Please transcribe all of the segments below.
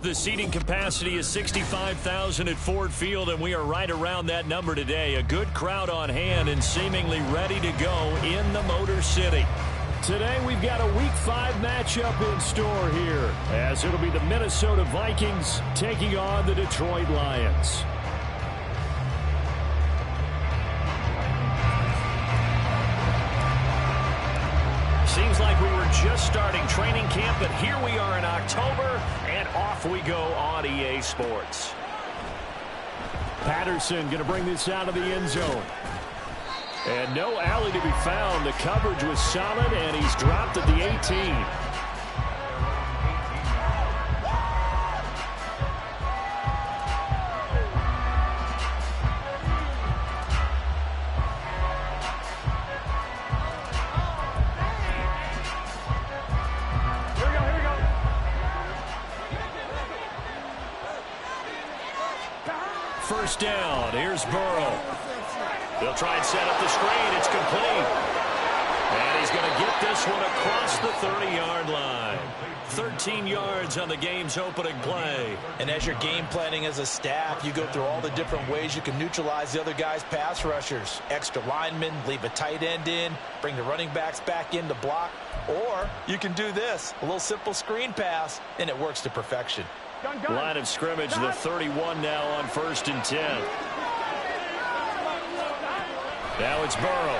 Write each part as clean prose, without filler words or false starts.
The seating capacity is 65,000 at Ford Field, and we are right around that number today. A good crowd on hand and seemingly ready to go in the Motor City. Today we've got a Week 5 matchup in store here, as it'll be the Minnesota Vikings taking on the Detroit Lions. Seems like we were just starting training camp, but here we are in October, and off we go on EA Sports. Patterson going to bring this out of the end zone. And no alley to be found. The coverage was solid, and he's dropped at the 18. First down. Here's Burrow. They'll try and set up the screen. It's complete. And he's going to get this one across the 30-yard line. 13 yards on the game's opening play. And as you're game planning as a staff, you go through all the different ways you can neutralize the other guy's pass rushers. Extra linemen, leave a tight end in, bring the running backs back in to block. Or you can do this, a little simple screen pass, and it works to perfection. Line of scrimmage, the 31 now on 1st and 10. Now it's Burrow.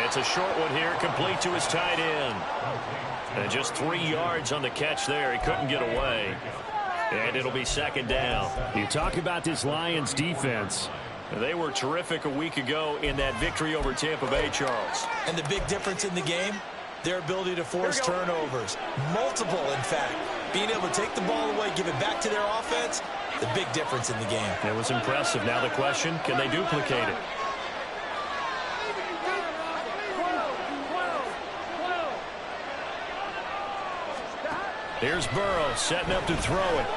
It's a short one here, complete to his tight end. And just 3 yards on the catch there. He couldn't get away. And it'll be 2nd down. You talk about this Lions defense. They were terrific a week ago in that victory over Tampa Bay, Charles. And the big difference in the game? Their ability to force turnovers. Multiple, in fact. Being able to take the ball away, give it back to their offense, the big difference in the game. It was impressive. Now the question, can they duplicate it? Here's Burrow setting up to throw it.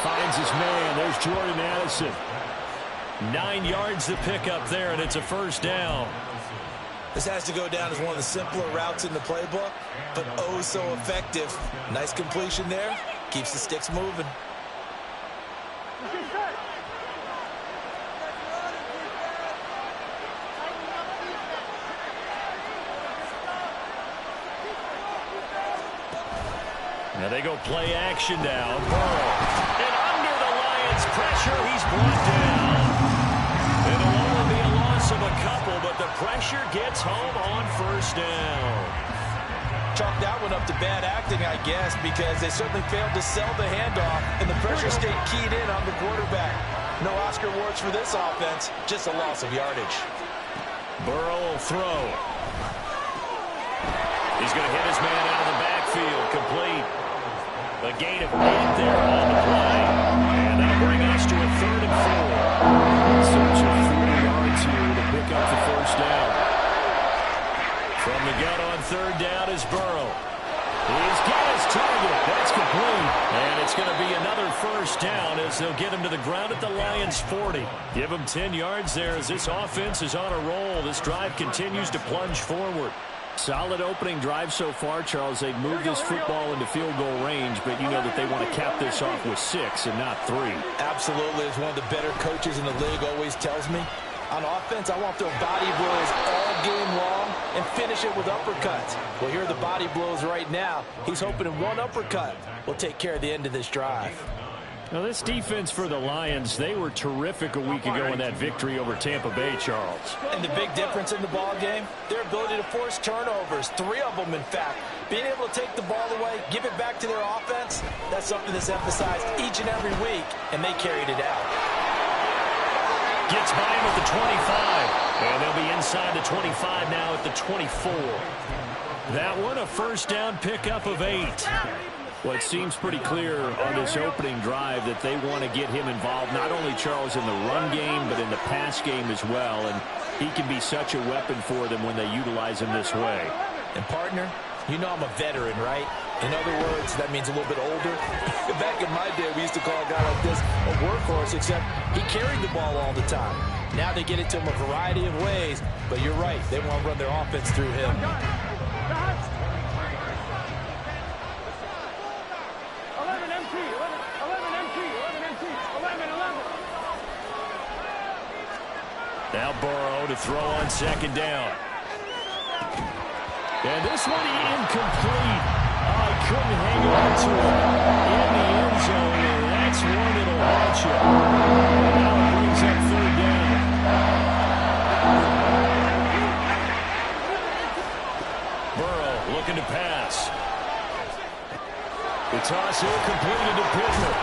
Finds his man. There's Jordan Addison. 9 yards to pick up there, and it's a 1st down. This has to go down as one of the simpler routes in the playbook, but oh so effective. Nice completion there. Keeps the sticks moving. Now they go play action now. Burrow. And under the Lions' pressure, he's brought down. It'll only be a loss of a couple, but the pressure gets home on 1st down. Chalk that one up to bad acting, I guess, because they certainly failed to sell the handoff, and the pressure stayed keyed in on the quarterback. No Oscar awards for this offense, just a loss of yardage. Burrow will throw. He's going to hit his man out of the backfield, complete. A gain of 8 there on the play. And that'll bring us to a 3rd and 4. Searching 40 yards here to pick up the 1st down. From the gun on 3rd down is Burrow. He's got his target. That's complete. And it's going to be another 1st down as they'll get him to the ground at the Lions' 40. Give him 10 yards there as this offense is on a roll. This drive continues to plunge forward. Solid opening drive so far, Charles. They've moved this football into field goal range, but you know that they want to cap this off with 6 and not 3. Absolutely. As one of the better coaches in the league always tells me, on offense, I want to throw body blows all game long and finish it with uppercuts. Well, here are the body blows right now. He's hoping in one uppercut will take care of the end of this drive. Now, this defense for the Lions, they were terrific a week ago in that victory over Tampa Bay, Charles. And the big difference in the ball game, their ability to force turnovers, 3 of them, in fact. Being able to take the ball away, give it back to their offense, that's something that's emphasized each and every week, and they carried it out. Gets by him at the 25, and they'll be inside the 25 now at the 24. That one a first down pickup of 8. Well, it seems pretty clear on this opening drive that they want to get him involved, not only, Charles, in the run game, but in the pass game as well. And he can be such a weapon for them when they utilize him this way. And, partner, you know I'm a veteran, right? In other words, that means a little bit older. Back in my day, we used to call a guy like this a workhorse, except he carried the ball all the time. Now they get it to him a variety of ways, but you're right. They want to run their offense through him. 11 MT. Now Burrow to throw on second down. And this one incomplete. Oh, he couldn't hang on to it in the end zone, and that's one that'll haunt you. And now it brings up third down. Burrow looking to pass. The toss here completed to Pittman.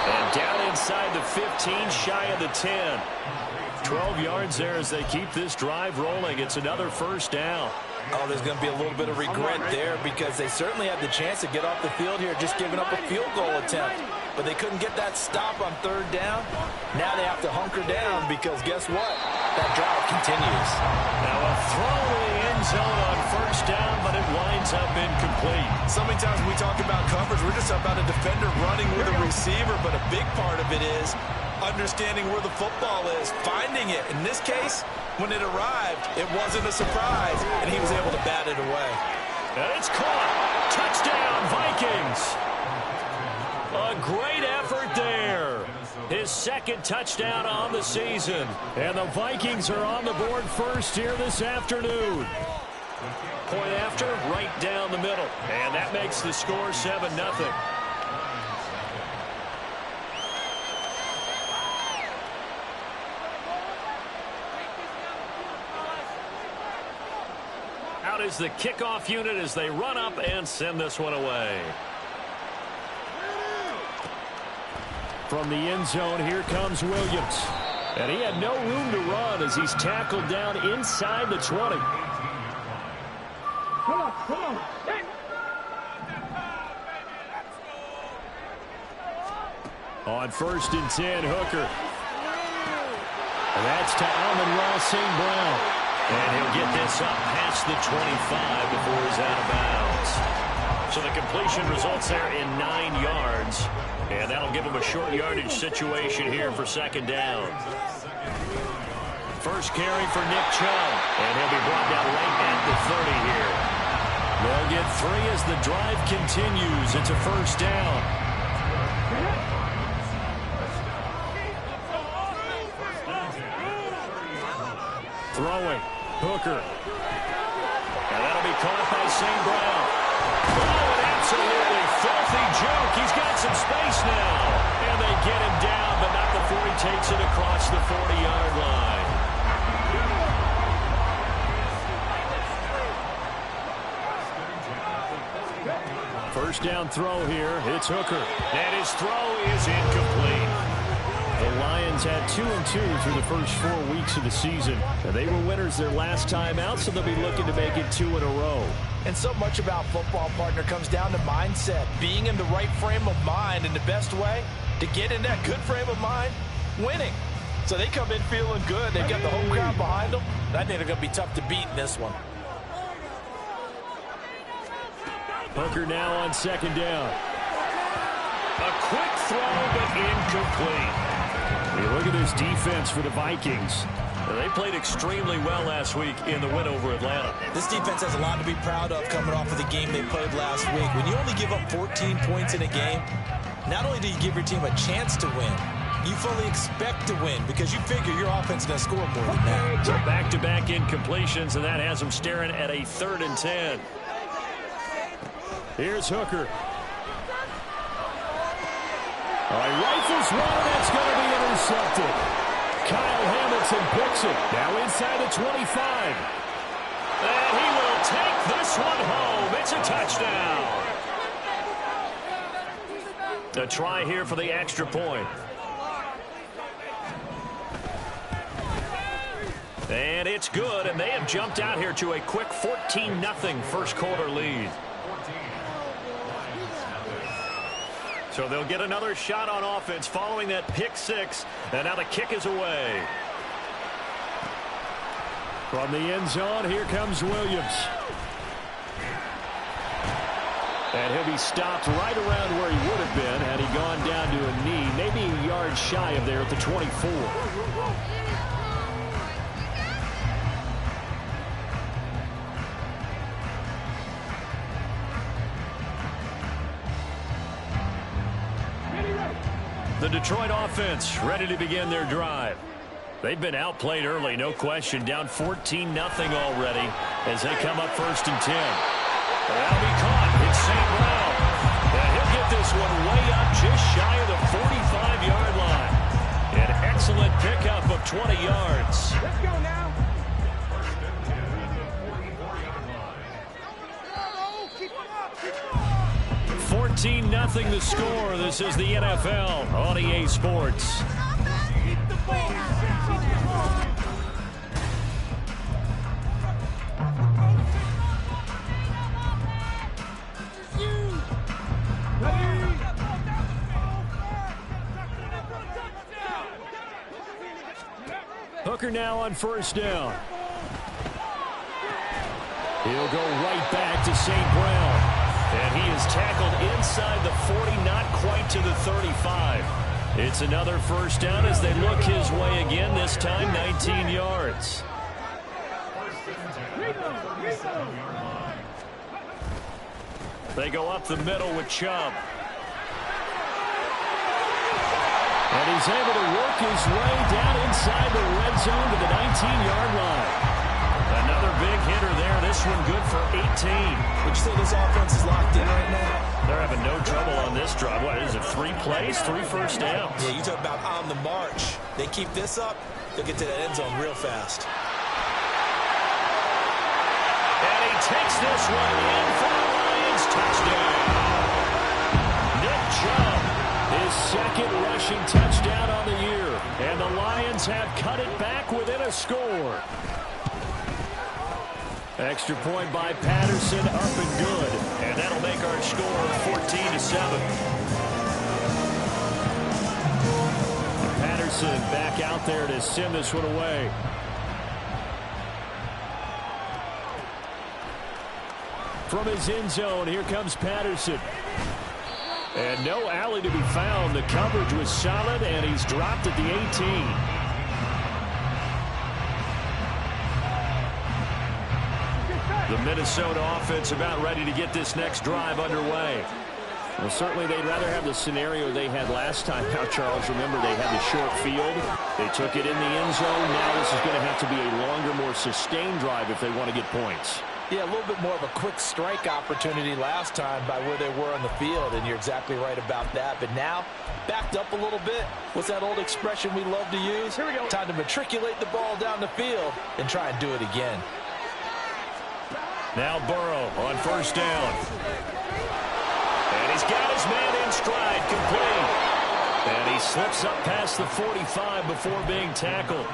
And down inside the 15, shy of the 10. 12 yards there as they keep this drive rolling. It's another first down. Oh, there's going to be a little bit of regret there because they certainly had the chance to get off the field here, just giving up a field goal attempt. But they couldn't get that stop on third down. Now they have to hunker down because guess what? That drive continues. Now a throw in the end zone on first down, but it winds up incomplete. So many times when we talk about coverage, we're just about a defender running with a receiver, but a big part of it is understanding where the football is, finding it. In this case, when it arrived, it wasn't a surprise, and he was able to bat it away. And it's caught. Touchdown, Vikings. A great effort there. His second touchdown on the season. And the Vikings are on the board first here this afternoon. Point after, right down the middle. And that makes the score 7-0. Out is the kickoff unit as they run up and send this one away. From the end zone, here comes Williams. And he had no room to run as he's tackled down inside the 20. Come on. Hey. On 1st and 10, Hooker. And that's to Amon-Ra St. Brown. And he'll get this up past the 25 before he's out of bounds. So the completion results there in 9 yards. And that'll give him a short yardage situation here for second down. First carry for Nick Chubb. And he'll be brought down right at the 30 here. They'll get 3 as the drive continues. It's a first down. Throwing. Hooker. Now that'll be caught by St. Brown. Oh, an absolutely filthy juke. He's got some space now. And they get him down, but not before he takes it across the 40-yard line. First down throw here. It's Hooker. And his throw is incomplete. The Lions had 2-2 through the first 4 weeks of the season. And they were winners their last time out, so they'll be looking to make it 2 in a row. And so much about football, partner, comes down to mindset. Being in the right frame of mind, and the best way to get in that good frame of mind, winning. So they come in feeling good. They've got the home crowd behind them. I think they're going to be tough to beat in this one. Hooker now on second down. A quick throw, but incomplete. You look at this defense for the Vikings. They played extremely well last week in the win over Atlanta. This defense has a lot to be proud of coming off of the game they played last week. When you only give up 14 points in a game, not only do you give your team a chance to win, you fully expect to win because you figure your offense is going to score more than that. So back-to-back incompletions, and that has them staring at a 3rd and 10. Here's Hooker. All right, rifles one, and that's going to be intercepted. Kyle Hamilton picks it. Now inside the 25. And he will take this one home. It's a touchdown. A try here for the extra point. And it's good, and they have jumped out here to a quick 14-0 first quarter lead. So they'll get another shot on offense following that pick six, and now the kick is away. From the end zone, here comes Williams. And he'll be stopped right around where he would have been had he gone down to a knee, maybe a yard shy of there at the 24. The Detroit offense ready to begin their drive. They've been outplayed early, no question, down 14-0 already as they come up 1st and 10. That'll be caught. It's St. Brown. And he'll get this one way up just shy of the 45-yard line. An excellent pickup of 20 yards. Let's go now. 14-0 the score. This is the NFL on EA Sports. Hooker now on 1st down. He'll go right back to St. Brown. And he is tackled inside the 40, not quite to the 35. It's another 1st down as they look his way again, this time 19 yards. They go up the middle with Chubb. And he's able to work his way down inside the red zone to the 19-yard line. Another big hitter there. This one good for 18. Would you say this offense is locked in right now? They're having no trouble on this drive. What is it, 3 plays, 3 first downs? Yeah, you talk about on the march. They keep this up, they'll get to the end zone real fast. And he takes this one in for the Lions. Touchdown. Nick Chubb, his 2nd rushing touchdown on the year. And the Lions have cut it back within a score. Extra point by Patterson, up and good. And that'll make our score 14-7. Patterson back out there to send this one away. From his end zone, here comes Patterson. And no alley to be found. The coverage was solid, and he's dropped at the 18. The Minnesota offense about ready to get this next drive underway. Well, certainly they'd rather have the scenario they had last time out, Charles. Remember, they had the short field. They took it in the end zone. Now this is going to have to be a longer, more sustained drive if they want to get points. Yeah, a little bit more of a quick strike opportunity last time by where they were on the field, and you're exactly right about that. But now, backed up a little bit. What's that old expression we love to use? Here we go. Time to matriculate the ball down the field and try and do it again. Now Burrow on 1st down. And he's got his man in stride, complete. And he slips up past the 45 before being tackled.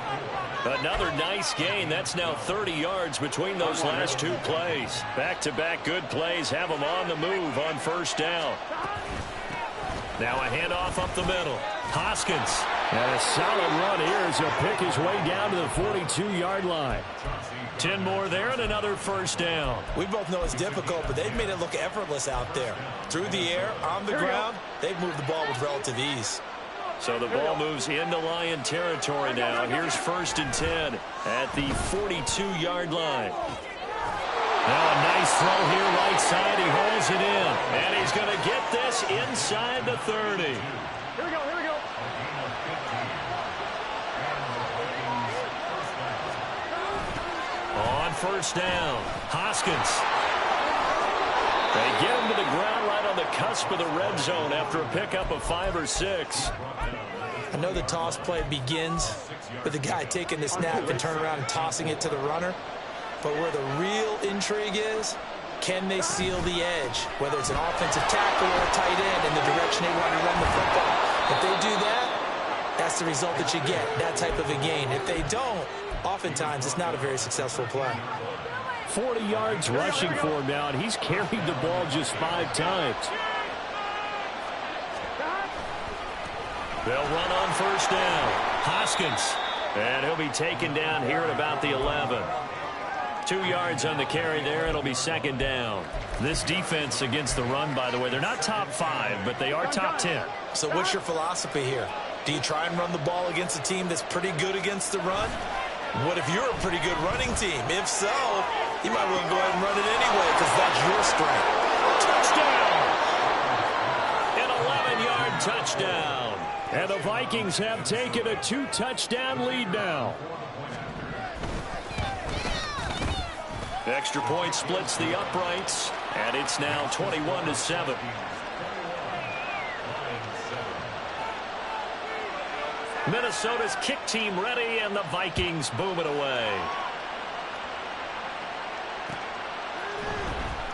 Another nice gain. That's now 30 yards between those last 2 plays. Back-to-back good plays have him on the move on 1st down. Now a handoff up the middle. Hoskins. And a solid run here as he'll pick his way down to the 42-yard line. 10 more there and another 1st down. We both know it's difficult, but they've made it look effortless out there. Through the air, on the ground, they've moved the ball with relative ease. So the ball moves into Lion territory now. Here's 1st and 10 at the 42-yard line. Now a nice throw here right side. He holds it in. And he's going to get this inside the 30. Here we go, here we go. On 1st down, Hoskins. They get him to the ground right on the cusp of the red zone after a pickup of 5 or 6. I know the toss play begins with the guy taking the snap and turning around and tossing it to the runner. But where the real intrigue is, can they seal the edge? Whether it's an offensive tackle or a tight end in the direction they want to run the football. If they do that, that's the result that you get, that type of a gain. If they don't, oftentimes it's not a very successful play. 40 yards rushing for him now, and he's carried the ball just 5 times. They'll run on first down. Hoskins. And he'll be taken down here at about the 11. 2 yards on the carry there. It'll be second down. This defense against the run, by the way, they're not top 5, but they are top 10. So what's your philosophy here? Do you try and run the ball against a team that's pretty good against the run? What if you're a pretty good running team? If so, you might want to go ahead and run it anyway because that's your strength. Touchdown! An 11-yard touchdown. And the Vikings have taken a 2-touchdown lead now. Extra point splits the uprights, and it's now 21-7. Minnesota's kick team ready, and the Vikings boom it away.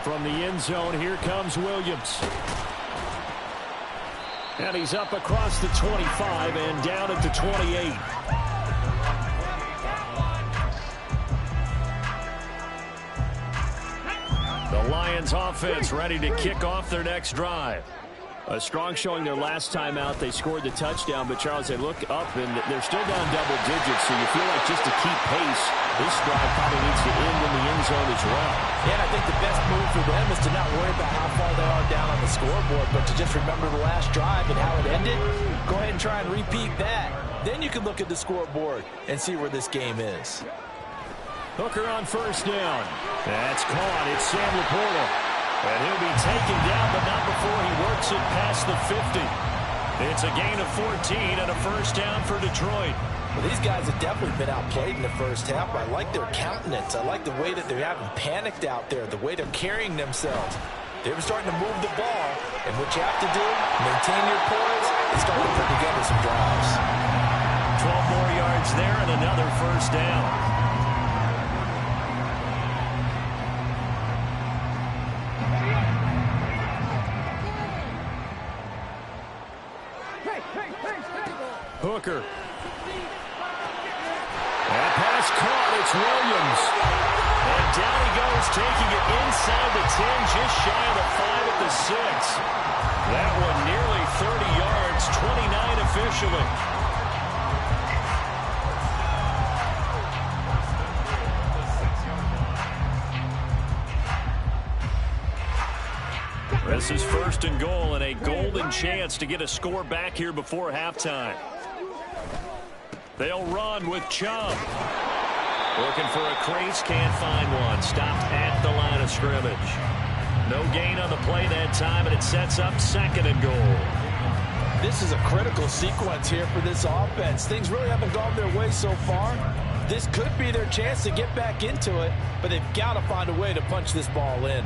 From the end zone, here comes Williams. And he's up across the 25 and down at the 28. The Lions offense ready to kick off their next drive. A strong showing their last time out. They scored the touchdown, but Charles, they look up and they're still down double digits, so you feel like just to keep pace, this drive probably needs to end in the end zone as well. Yeah, I think the best move for them is to not worry about how far they are down on the scoreboard, but to just remember the last drive and how it ended. Go ahead and try and repeat that. Then you can look at the scoreboard and see where this game is. Hooker on first down. That's caught. It's Sam Laporta. And he'll be taken down, but not before he works it past the 50. It's a gain of 14 and a first down for Detroit. Well, these guys have definitely been outplayed in the first half. I like their countenance. I like the way that they haven't panicked out there, the way they're carrying themselves. They're starting to move the ball, and what you have to do, maintain your poise, and start to put together some drives. 12 more yards there and another first down. Hooker. That pass caught. It's Williams. And down he goes, taking it inside the 10, just shy of the 5 at the 6. That one nearly 30 yards, 29 officially. This is first and goal and a golden chance to get a score back here before halftime. They'll run with Chubb. Looking for a crease, can't find one. Stopped at the line of scrimmage. No gain on the play that time, and it sets up second and goal. This is a critical sequence here for this offense. Things really haven't gone their way so far. This could be their chance to get back into it, but they've got to find a way to punch this ball in.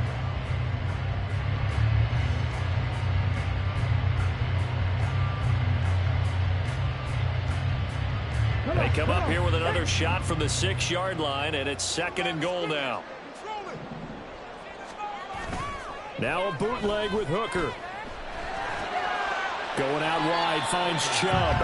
They come up here with another shot from the 6-yard line, and it's second and goal now. Now a bootleg with Hooker. Going out wide, finds Chubb.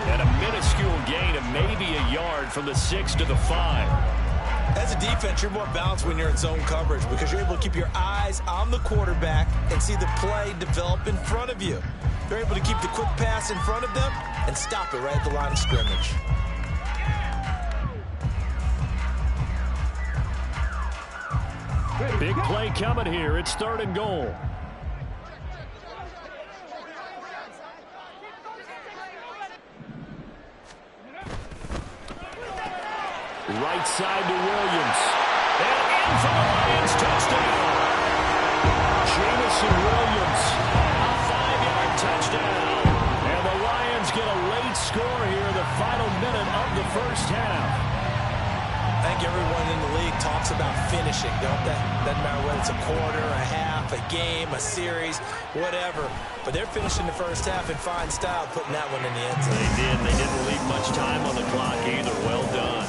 And a minuscule gain of maybe a yard from the 6 to the 5. As a defense, you're more balanced when you're in zone coverage because you're able to keep your eyes on the quarterback and see the play develop in front of you. You're able to keep the quick pass in front of them and stop it right at the line of scrimmage. Big play coming here. It's third and goal. Right side to Williams. And in for the Lions. Touchdown. Jamison Williams. A 5-yard touchdown. And the Lions get a late score here in the final minute of the first half. I think everyone in the league talks about finishing, don't they? Doesn't matter whether it's a quarter, a half, a game. last series, whatever. But they're finishing the first half in fine style, putting that one in the end zone. They did. They didn't leave much time on the clock either. Well done.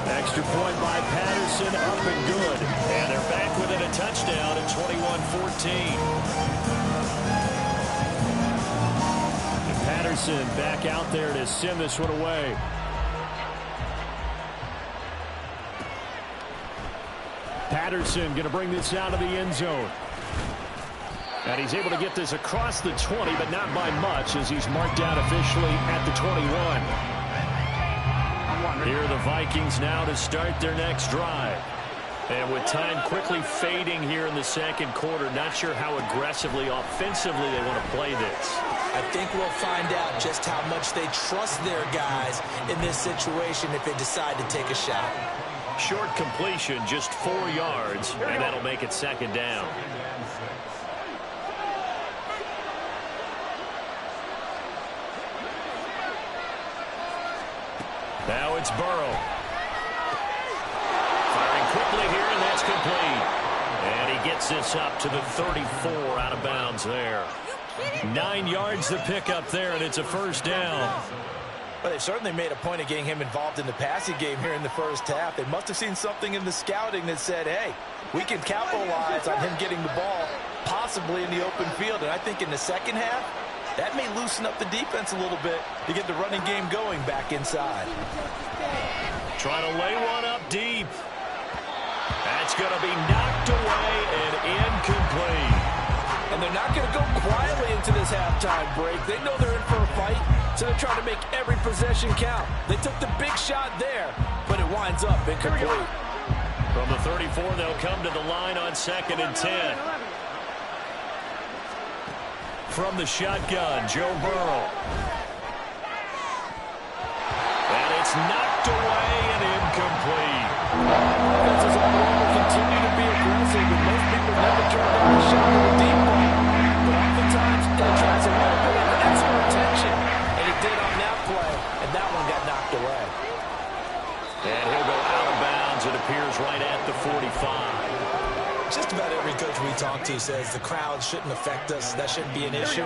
Extra point by Patterson, up and good. And they're back within a touchdown at 21-14. Patterson back out there to send this one away. Patterson going to bring this out of the end zone. And he's able to get this across the 20, but not by much as he's marked out officially at the 21. Here are the Vikings now to start their next drive. And with time quickly fading here in the second quarter, not sure how aggressively, offensively they want to play this. I think we'll find out just how much they trust their guys in this situation if they decide to take a shot. Short completion, just 4 yards, and that'll make it second down. Now it's Burrow. Firing quickly here, and that's complete. And he gets this up to the 34 out of bounds there. 9 yards to pick up there, and it's a first down. Well, they've certainly made a point of getting him involved in the passing game here in the first half. They must have seen something in the scouting that said, hey, we can capitalize on him getting the ball possibly in the open field. And I think in the second half, that may loosen up the defense a little bit to get the running game going back inside. Trying to lay one up deep. That's going to be knocked away and incomplete. And they're not going to go quietly into this halftime break. They know they're in for a fight, so they're trying to make every possession count. They took the big shot there, but it winds up incomplete. From the 34, they'll come to the line on 2nd and 10. From the shotgun, Joe Burrow. And it's knocked away and incomplete. Offenses all over continue to be aggressive, and most people never turn down a shot with a deep ball. But oftentimes, it attracts a little bit of extra attention, and it did on that play, and that one got knocked away. And he'll go out of bounds. It appears right at the 45. Just about every coach we talk to says the crowd shouldn't affect us. That shouldn't be an issue.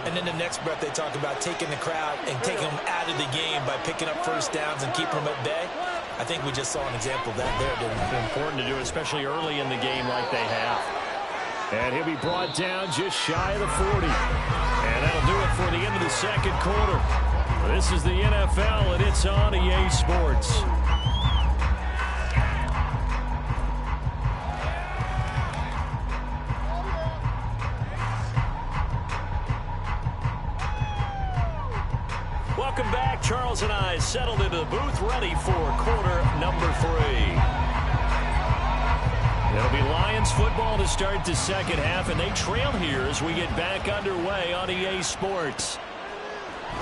And then the next breath they talk about taking the crowd and taking them out of the game by picking up first downs and keeping them at bay. I think we just saw an example of that there, didn't we? It's important to do, especially early in the game like they have. And he'll be brought down just shy of the 40. And that'll do it for the end of the second quarter. This is the NFL, and it's on EA Sports. Welcome back. Charles and I settled into the booth, ready for quarter number 3. It'll be Lions football to start the second half, and they trail here as we get back underway on EA Sports.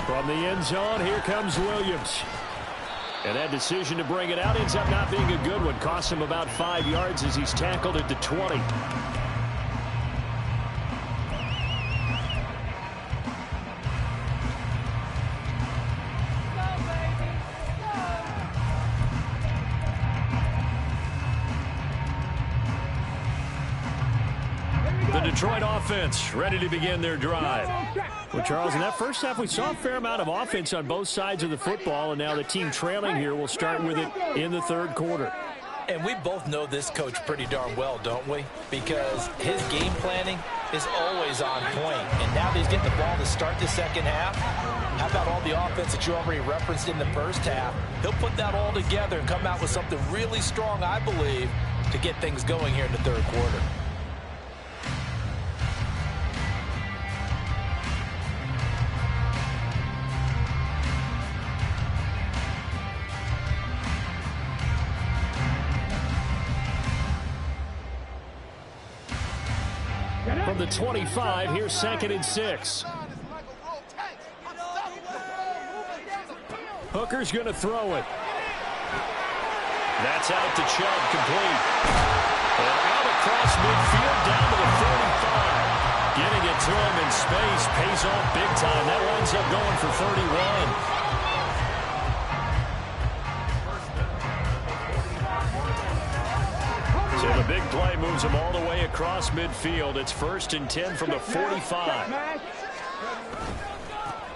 From the end zone, here comes Williams. And that decision to bring it out ends up not being a good one. Cost him about 5 yards as he's tackled at the 20. The Detroit offense ready to begin their drive. Well, Charles, in that first half, we saw a fair amount of offense on both sides of the football, and now the team trailing here will start with it in the third quarter. And we both know this coach pretty darn well, don't we? Because his game planning is always on point. And now that he's getting the ball to start the second half, how about all the offense that you already referenced in the first half? He'll put that all together and come out with something really strong, I believe, to get things going here in the third quarter. From the 25, here's 2nd and 6. Hooker's going to throw it. That's out to Chubb, complete. And out across midfield, down to the 45. Getting it to him in space pays off big time. That winds up going for 31. So the Big play moves them all the way across midfield. It's 1st and 10 from the 45.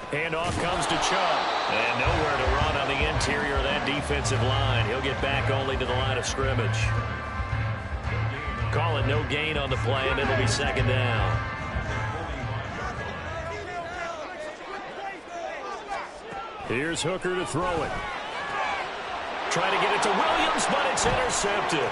Handoff comes to Chubb. And nowhere to run on the interior of that defensive line. He'll get back only to the line of scrimmage. Call it no gain on the play, and it'll be 2nd down. Here's Hooker to throw it. Trying to get it to Williams, but it's intercepted.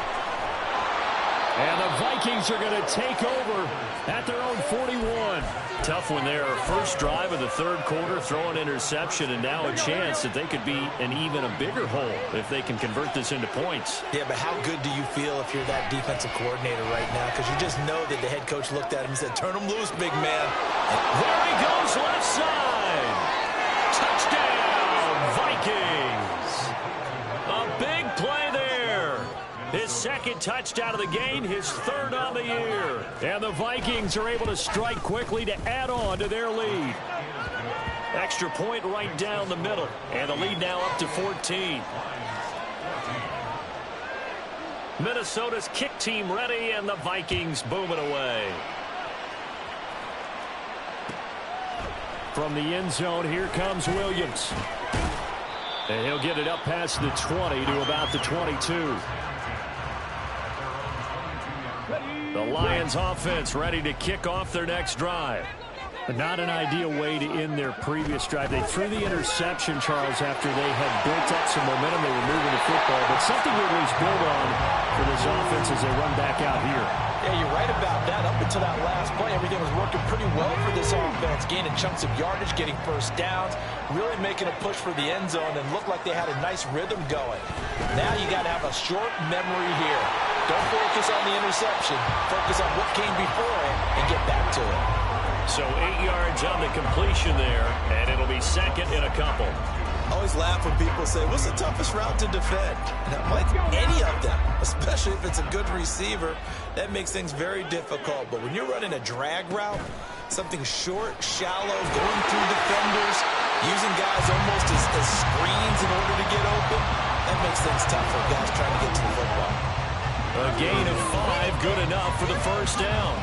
And the Vikings are going to take over at their own 41. Tough one there. First drive of the 3rd quarter, throw an interception, and now a chance that they could be in even a bigger hole if they can convert this into points. Yeah, but how good do you feel if you're that defensive coordinator right now? Because you just know that the head coach looked at him and said, turn him loose, big man. There he goes, left side. Touchdown, Vikings. A big play there. His 2nd touchdown of the game, his 3rd on the year. And the Vikings are able to strike quickly to add on to their lead. Extra point right down the middle. And the lead now up to 14. Minnesota's kick team ready, and the Vikings booming away. From the end zone, here comes Williams. And he'll get it up past the 20 to about the 22. The Lions offense ready to kick off their next drive. But not an ideal way to end their previous drive. They threw the interception, Charles, after they had built up some momentum. They were moving the football, but something to at least build on for this offense as they run back out here. Yeah, you're right about that. Up until that last play, everything was working pretty well for this offense. Gaining chunks of yardage, getting first downs, really making a push for the end zone, and looked like they had a nice rhythm going. Now you got to have a short memory here. Don't focus on the interception. Focus on what came before it and get back to it. So 8 yards on the completion there, and it'll be 2nd and a couple. I always laugh when people say, what's the toughest route to defend? And I'm like, any of them, especially if it's a good receiver. That makes things very difficult. But when you're running a drag route, something short, shallow, going through defenders, using guys almost as screens in order to get open, that makes things tough for guys trying to get to the football. A gain of 5, good enough for the 1st down.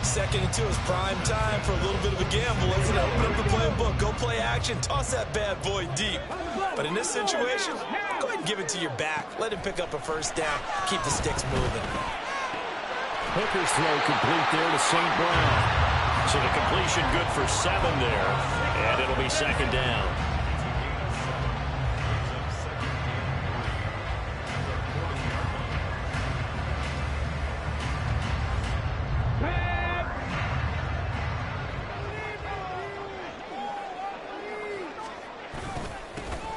2nd and 2 is prime time for a little bit of a gamble, isn't it? Open up the playbook, go play action, toss that bad boy deep. But in this situation, go ahead and give it to your back. Let him pick up a 1st down. Keep the sticks moving. Hooker's throw complete there to St. Brown. So the completion good for 7 there, and it'll be 2nd down.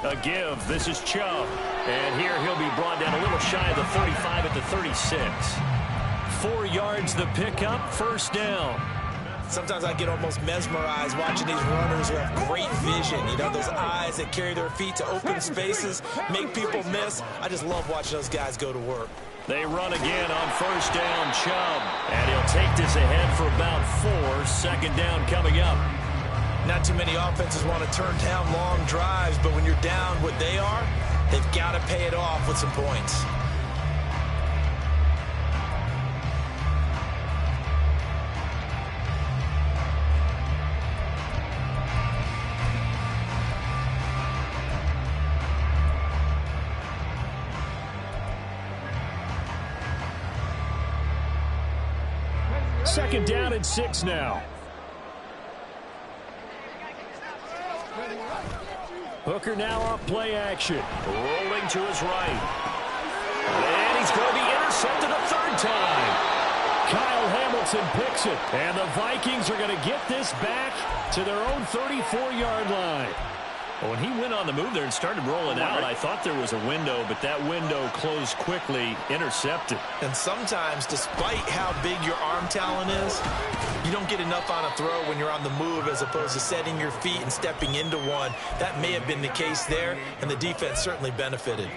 A give. This is Chubb. And here he'll be brought down a little shy of the 35 at the 36. 4 yards the pickup, 1st down. Sometimes I get almost mesmerized watching these runners who have great vision. You know, those eyes that carry their feet to open spaces, make people miss. I just love watching those guys go to work. They run again on 1st down, Chubb. And he'll take this ahead for about 4. 2nd down coming up. Not too many offenses want to turn down long drives, but when you're down what they are, they've got to pay it off with some points. Second down and 6 now. Hooker now off play action. Rolling to his right. And he's going to be intercepted a 3rd time. Kyle Hamilton picks it. And the Vikings are going to get this back to their own 34-yard line. When he went on the move there and started rolling out, I thought there was a window, but that window closed quickly, intercepted. And sometimes, despite how big your arm talent is, you don't get enough on a throw when you're on the move as opposed to setting your feet and stepping into one. That may have been the case there, and the defense certainly benefited.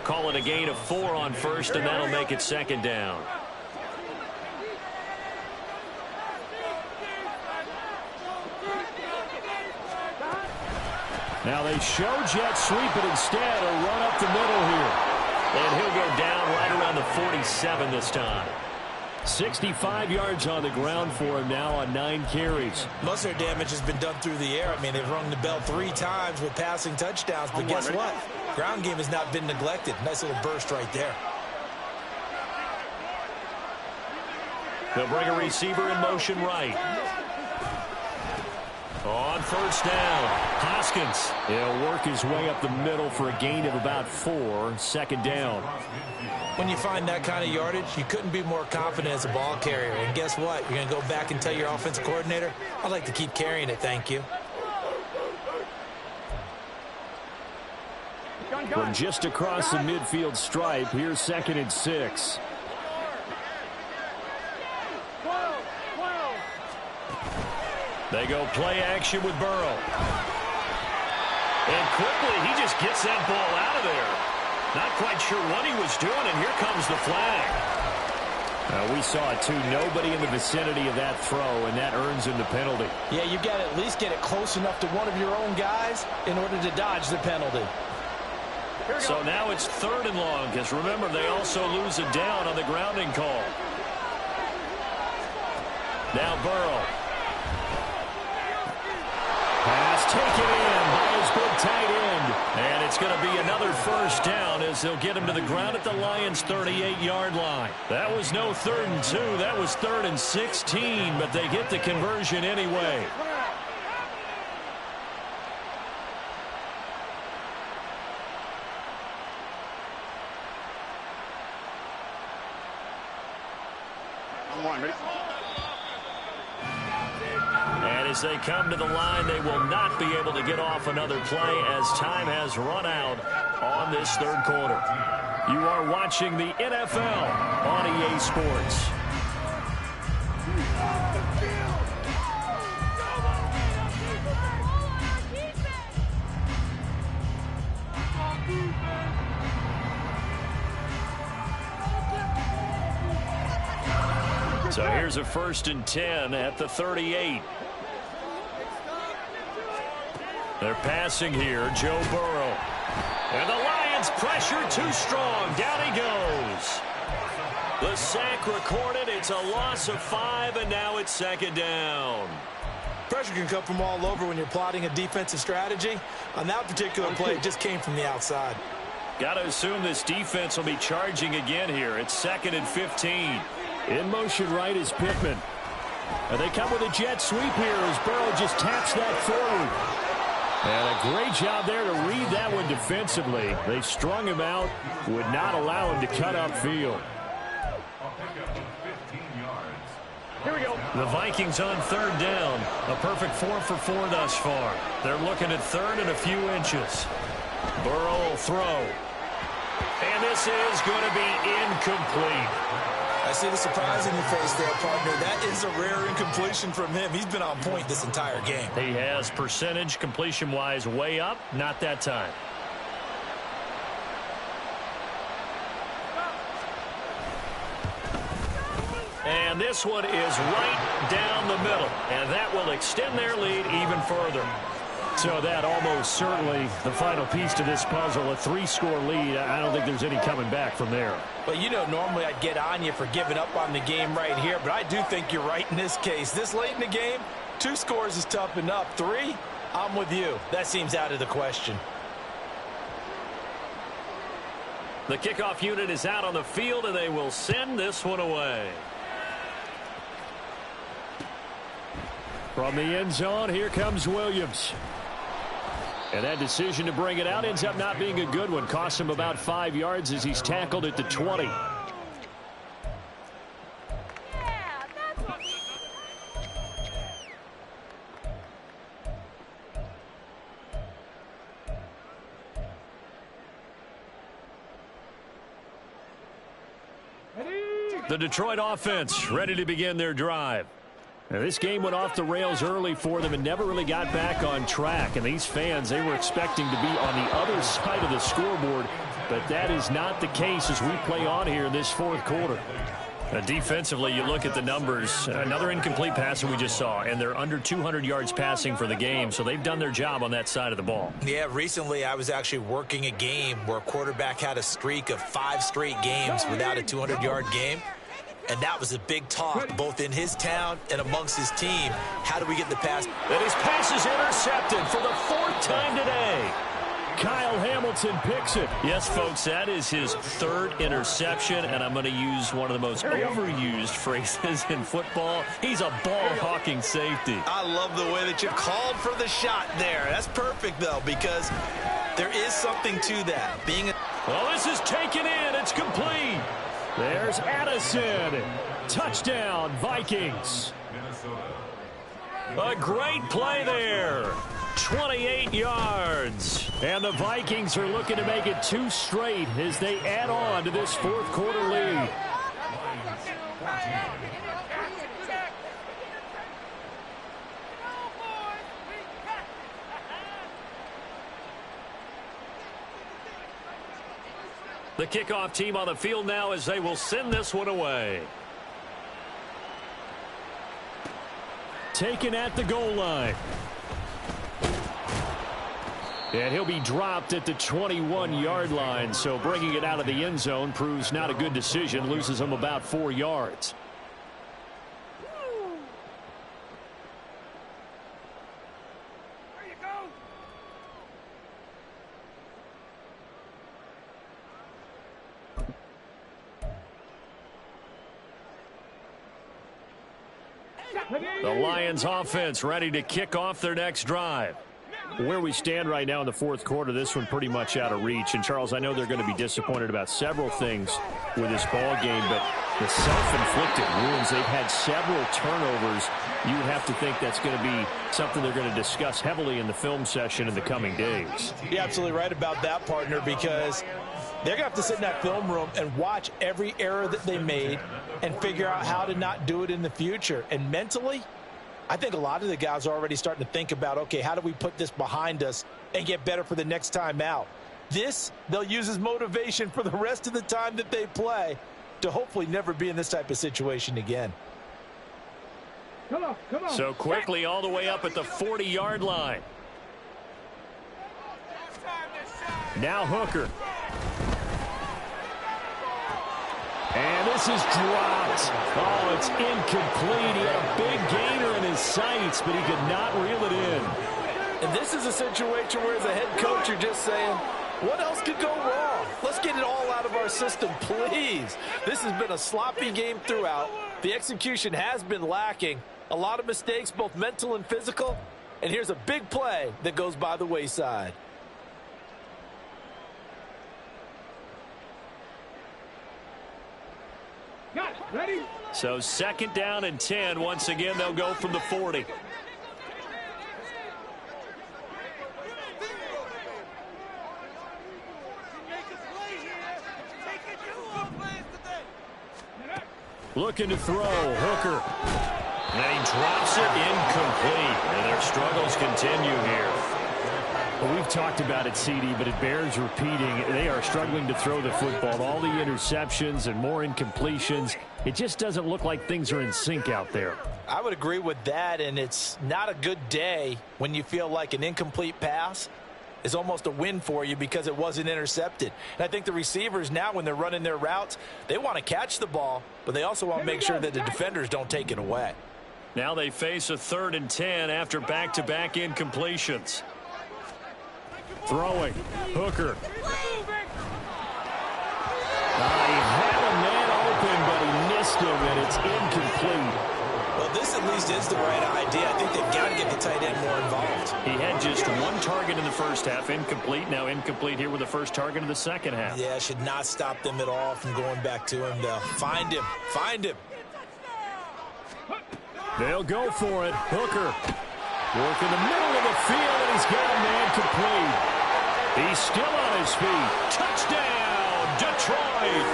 Call it a gain of 4 on 1st, and that'll make it 2nd down. Now they show jet sweep, but instead a run up the middle here. And he'll go down right around the 47 this time. 65 yards on the ground for him now on 9 carries. Most of their damage has been done through the air. I mean, they've rung the bell 3 times with passing touchdowns. But guess what? Ground game has not been neglected. Nice little burst right there. They'll bring a receiver in motion right. On first down, Hoskins. He'll work his way up the middle for a gain of about 4. Second down. When you find that kind of yardage, you couldn't be more confident as a ball carrier. And guess what? You're going to go back and tell your offensive coordinator, I'd like to keep carrying it, thank you. From just across the midfield stripe, here's 2nd and 6. They go play action with Burrow. And quickly, he just gets that ball out of there. Not quite sure what he was doing, and here comes the flag. We saw it, too. Nobody in the vicinity of that throw, and that earns him the penalty. Yeah, you've got to at least get it close enough to one of your own guys in order to dodge the penalty. So now it's 3rd and long, because remember, they also lose a down on the grounding call. Now Burrow. Pass taken in by his big tight end. And it's going to be another first down as they'll get him to the ground at the Lions' 38-yard line. That was no 3rd and 2. That was 3rd and 16, but they get the conversion anyway. And as they come to the line, they will not be able to get off another play as time has run out on this 3rd quarter. You are watching the NFL on EA Sports. So here's a 1st and 10 at the 38. They're passing here, Joe Burrow. And the Lions pressure too strong. Down he goes. The sack recorded. It's a loss of 5, and now it's 2nd down. Pressure can come from all over when you're plotting a defensive strategy. On that particular play, it just came from the outside. Got to assume this defense will be charging again here. It's 2nd and 15. In motion right is Pittman. And they come with a jet sweep here as Burrow just taps that forward. And a great job there to read that one defensively. They strung him out, would not allow him to cut upfield. Here we go. The Vikings on 3rd down. A perfect 4 for 4 thus far. They're looking at 3rd and a few inches. Burrow will throw. And this is going to be incomplete. I see the surprise in your face there, partner. That is a rare incompletion from him. He's been on point this entire game. He has percentage completion-wise way up. Not that time. And this one is right down the middle. And that will extend their lead even further. So that almost certainly the final piece to this puzzle, a 3-score lead. I don't think there's any coming back from there. Well, you know, normally I'd get on you for giving up on the game right here, but I do think you're right in this case. This late in the game, 2 scores is tough enough. 3, I'm with you. That seems out of the question. The kickoff unit is out on the field, and they will send this one away. From the end zone, here comes Williams. And that decision to bring it out ends up not being a good one. Costs him about 5 yards as he's tackled at the 20. The Detroit offense ready to begin their drive. Now, this game went off the rails early for them and never really got back on track. And these fans, they were expecting to be on the other side of the scoreboard. But that is not the case as we play on here in this 4th quarter. Defensively, you look at the numbers. Another incomplete passer we just saw, and they're under 200 yards passing for the game, so they've done their job on that side of the ball. Yeah, recently I was actually working a game where a quarterback had a streak of 5 straight games without a 200-yard game, and that was a big talk both in his town and amongst his team. How do we get the pass? And his pass is intercepted for the 4th time today. Kyle Hamilton picks it. Yes, folks, that is his 3rd interception, and I'm going to use one of the most overused phrases in football. He's a ball-hawking safety. I love the way that you called for the shot there. That's perfect, though, because there is something to that. Well, this is taken in. It's complete. There's Addison. Touchdown, Vikings. A great play there. 28 yards. And the Vikings are looking to make it 2 straight as they add on to this 4th quarter lead. The kickoff team on the field now as they will send this one away. Taken at the goal line. And he'll be dropped at the 21-yard line, so bringing it out of the end zone proves not a good decision, loses him about 4 yards. There you go. The Lions offense ready to kick off their next drive. Where we stand right now in the 4th quarter, this one pretty much out of reach. And, Charles, I know they're going to be disappointed about several things with this ball game, but the self-inflicted wounds, they've had several turnovers. You would have to think that's going to be something they're going to discuss heavily in the film session in the coming days. You're absolutely right about that, partner, because they're going to have to sit in that film room and watch every error that they made and figure out how to not do it in the future. And mentally, I think a lot of the guys are already starting to think about, okay, how do we put this behind us and get better for the next time out? This, they'll use as motivation for the rest of the time that they play to hopefully never be in this type of situation again. Come on. So quickly all the way up at the 40-yard line. Now Hooker. And this is dropped. Oh, it's incomplete. He had a big gainer in his sights, but he could not reel it in. And this is a situation where, as a head coach, you're just saying, what else could go wrong? Let's get it all out of our system, please. This has been a sloppy game throughout. The execution has been lacking. A lot of mistakes, both mental and physical. And here's a big play that goes by the wayside. Got it. Ready? So 2nd down and 10. Once again, they'll go from the 40. Looking to throw. Hooker. And then he drops it incomplete. And their struggles continue here. Well, we've talked about it, CD, but it bears repeating. They are struggling to throw the football. All the interceptions and more incompletions. It just doesn't look like things are in sync out there. I would agree with that, and it's not a good day when you feel like an incomplete pass is almost a win for you because it wasn't intercepted. And I think the receivers now, when they're running their routes, they want to catch the ball, but they also want to make sure that the defenders don't take it away. Now they face a 3rd and 10 after back-to-back incompletions. Throwing. Hooker. He had a man open, but he missed him, and it's incomplete. Well, this at least is the right idea. I think they've got to get the tight end more involved. He had just 1 target in the first half, incomplete. Now incomplete here with the first target in the second half. Yeah, should not stop them at all from going back to him, though. Find him. Find him. They'll go for it. Hooker. Work in the middle of the field, and he's got a man complete. He's still on his feet. Touchdown, Detroit.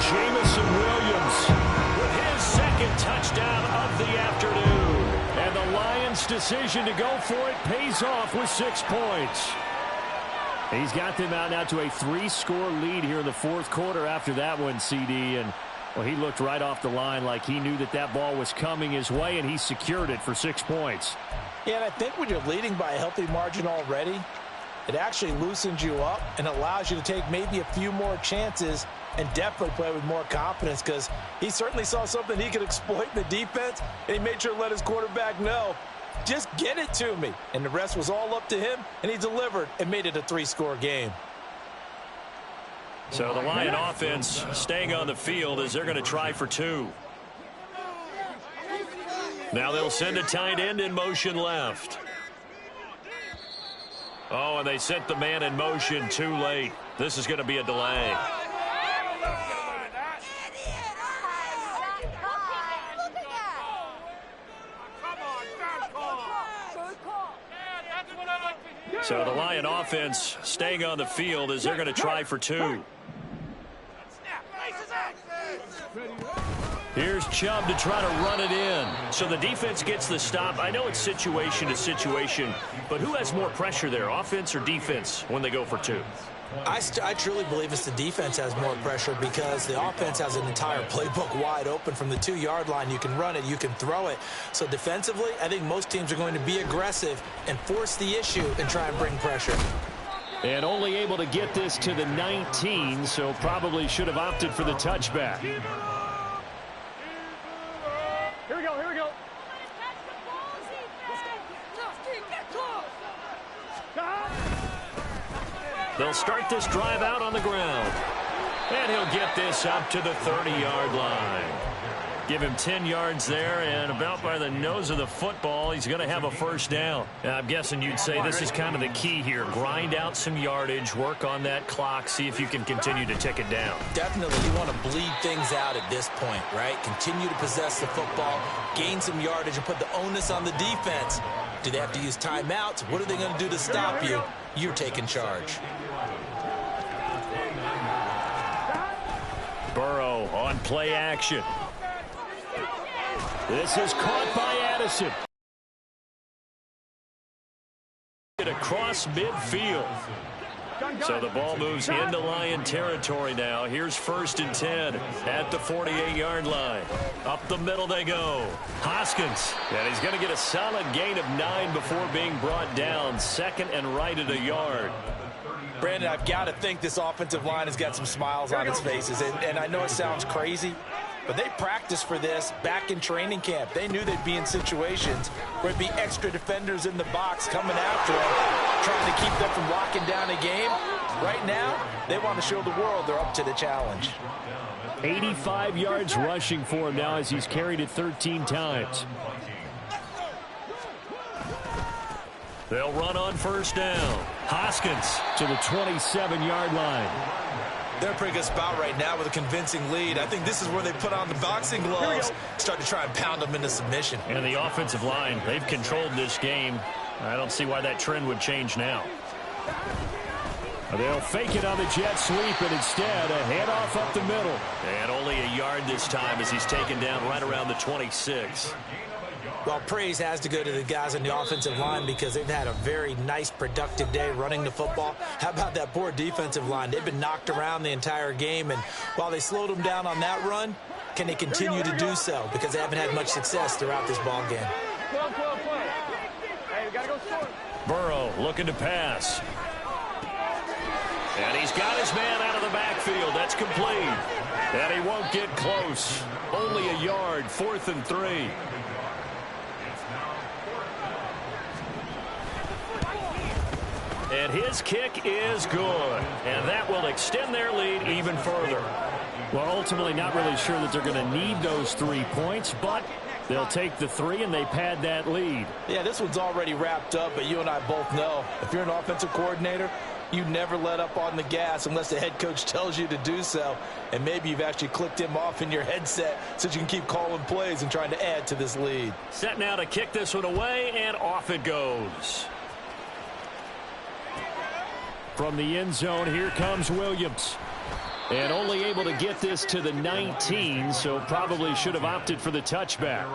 Jamison Williams with his 2nd touchdown of the afternoon. And the Lions' decision to go for it pays off with 6 points. He's got them out now to a 3-score lead here in the 4th quarter after that one, CD. And Well, he looked right off the line like he knew that that ball was coming his way, and he secured it for 6 points. Yeah, and I think when you're leading by a healthy margin already, it actually loosens you up and allows you to take maybe a few more chances and definitely play with more confidence, because he certainly saw something he could exploit in the defense, and he made sure to let his quarterback know, just get it to me. And the rest was all up to him, and he delivered and made it a 3-score game. So the Lion offense staying on the field as they're going to try for 2. Now they'll send a tight end in motion left. Oh, and they sent the man in motion too late. This is going to be a delay. So the Lion offense staying on the field as they're going to try for 2. Here's Chubb to try to run it in. So the defense gets the stop. I know it's situation to situation, but who has more pressure there, offense or defense, when they go for 2? I truly believe it's the defense has more pressure, because the offense has an entire playbook wide open from the 2-yard line. You can run it, you can throw it. So defensively, I think most teams are going to be aggressive and force the issue and try and bring pressure. And only able to get this to the 19, so probably should have opted for the touchback. Here we go, here we go. They'll start this drive out on the ground. And he'll get this up to the 30-yard line. Give him 10 yards there, and about by the nose of the football, he's going to have a first down. I'm guessing you'd say this is kind of the key here. Grind out some yardage, work on that clock, see if you can continue to tick it down. Definitely, you want to bleed things out at this point, right? Continue to possess the football, gain some yardage, and put the onus on the defense. Do they have to use timeouts? What are they going to do to stop you? You're taking charge. Burrow on play action. This is caught by Addison. Across midfield. So the ball moves into Lion territory now. Here's 1st and 10 at the 48-yard line. Up the middle they go. Hoskins. And he's going to get a solid gain of 9 before being brought down. 2nd and right at a yard. Brandon, I've got to think this offensive line has got some smiles on its faces. And I know it sounds crazy, but they practiced for this back in training camp. They knew they'd be in situations where it'd be extra defenders in the box coming after them, trying to keep them from locking down a game. Right now, they want to show the world they're up to the challenge. 85 yards rushing for him now as he's carried it 13 times. They'll run on 1st down. Hoskins to the 27-yard line. They're a pretty good spot right now with a convincing lead. I think this is where they put on the boxing gloves, start to try and pound them into submission. And the offensive line, they've controlled this game. I don't see why that trend would change now. They'll fake it on the jet sweep, and instead a handoff up the middle. And only a yard this time as he's taken down right around the 26. Well, praise has to go to the guys on the offensive line because they've had a very nice, productive day running the football. How about that poor defensive line? They've been knocked around the entire game, and while they slowed them down on that run, can they continue to do so? Because they haven't had much success throughout this ball game. Hey, we gotta go score. Burrow looking to pass. And he's got his man out of the backfield. That's complete. And he won't get close. Only a yard, 4th and 3. And his kick is good. And that will extend their lead even further. Well, ultimately not really sure that they're going to need those 3 points, but they'll take the 3 and they pad that lead. Yeah, this one's already wrapped up, but you and I both know if you're an offensive coordinator, you never let up on the gas unless the head coach tells you to do so. And maybe you've actually clicked him off in your headset so you can keep calling plays and trying to add to this lead. Set now to kick this one away, and off it goes. From the end zone, here comes Williams. And only able to get this to the 19, so probably should have opted for the touchback.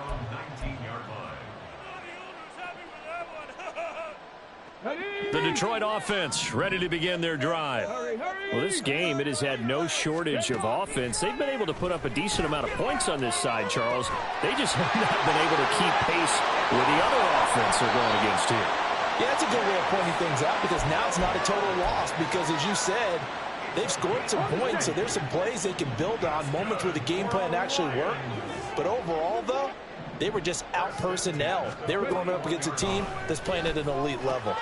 The Detroit offense ready to begin their drive. Well, this game, it has had no shortage of offense. They've been able to put up a decent amount of points on this side, Charles. They just have not been able to keep pace with the other offense they're going against here. Yeah, that's a good way of pointing things out because now it's not a total loss because, as you said, they've scored some points, so there's some plays they can build on, moments where the game plan actually worked. But overall, though, they were just out-personnel. They were going up against a team that's playing at an elite level.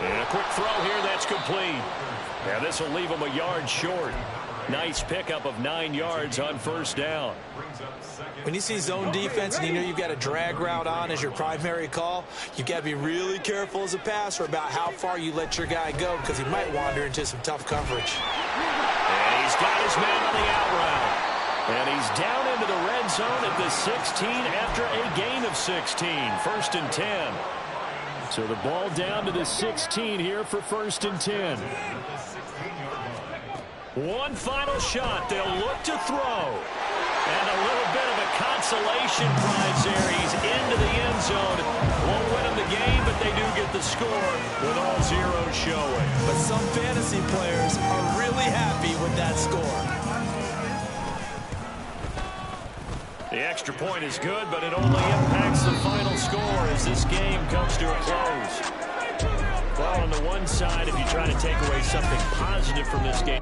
And a quick throw here, that's complete. Now this will leave them a yard short. Nice pickup of 9 yards on first down. When you see zone defense and you know you've got a drag route on as your primary call, you've got to be really careful as a passer about how far you let your guy go because he might wander into some tough coverage. And he's got his man on the out route. And he's down into the red zone at the 16 after a gain of 16. 1st and 10. So the ball down to the 16 here for 1st and 10. One final shot. They'll look to throw. And a little bit of a consolation prize there. He's into the end zone. Won't win him the game, but they do get the score with all zeros showing. But some fantasy players are really happy with that score. The extra point is good, but it only impacts the final score as this game comes to a close. Well, on the one side, if you try to take away something positive from this game,